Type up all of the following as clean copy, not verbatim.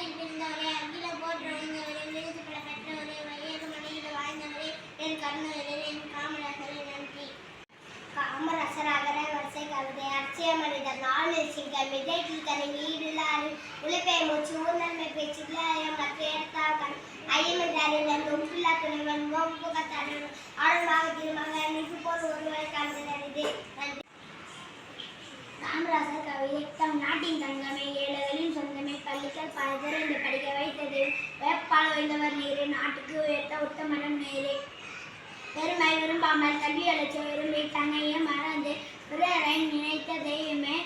அகிலத்தில் பிறந்தவரே, அகில போற்ற உயர்ந்தவரே, விருது பல பெற்றவரே, வையக மனையில் வாழ்ந்தவரே, என் கருணாகரே, என் காமராசரே, நன்றி. காமராசராகர வரிசை கவிதை அச்சய மனிதர் நாளில் சிங்கள் விஜய்க்கு தனி வீடுலாறு உழைப்பை மூச்சு ஊர்நன்மை பேச்சில் மற்ற இடத்தால் ஐயமில்லாரில் ஒன்றில்லா துணைவன் முகத்தாளர் ஆழமாக திருமகன் இது போல் ஒருவரை காண்கிறது. நன்றி. காமராசர் கவிதை தம் நாட்டின் தங்கமே ஏழைகளின் சொந்தமே பள்ளிகள் பல திறந்து படிக்க வைத்தது வேப்பால் வைந்தவர் நேரே நாட்டுக்கு உயர்த்த உத்தமனம் நேரே பெருமை விரும்பாமல் கல்வி அழைச்ச விரும்பி தன்னையே மறந்து பிறரை நினைத்த தெய்வமே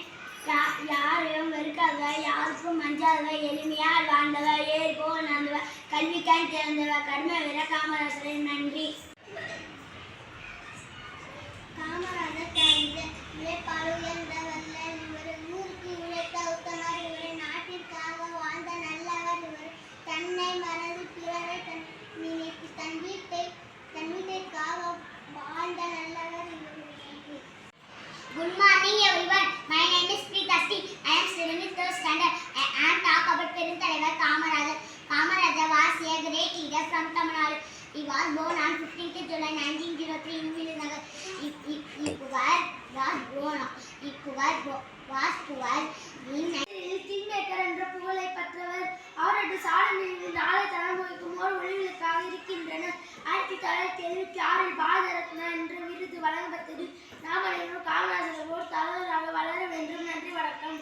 யாரையும் வெறுக்காதவ யாருக்கும் மஞ்சாதவ எளிமையால் வாழ்ந்தவ ஏற்போ நடந்தவ கல்விக்காய் திறந்தவ கடுமை வீர காமராசரின் நன்றி. காமராஜர் கவிதை உழைப்பால் உயர்ந்தவல்ல இவர் ஊருக்கு உழைத்த உத்தமர் இவர் நாட்டிற்காக வாழ்ந்த நல்லவர் இவர் தன்னை மறந்து பிறரை நினைத்து தன் வீட்டிற்காக வாழ்ந்த நல்லவர் இவர். Good morning everyone. My name is Preeta Sri. I am studying in 3rd standard. I am talk about Perunthalavar Kamarajar. Kamarajar was a great leader from Tamil Nadu. He was born on 15th July 1903 in Vizagaram. He was 12 kingmaker என்ற புகழை பெற்றவர். அவரது சாதனைகள் நாளை தலைமுறைக்கு ஓர் ஒளிவிளக்காக இருக்கின்றனர். 1976 பாரத ரத்னா என்ற விருது வழங்கப்பட்டது. நாம் அனைவரும் காமராஜர் போல் தலைவராக வளர வேண்டும். நன்றி, வணக்கம்.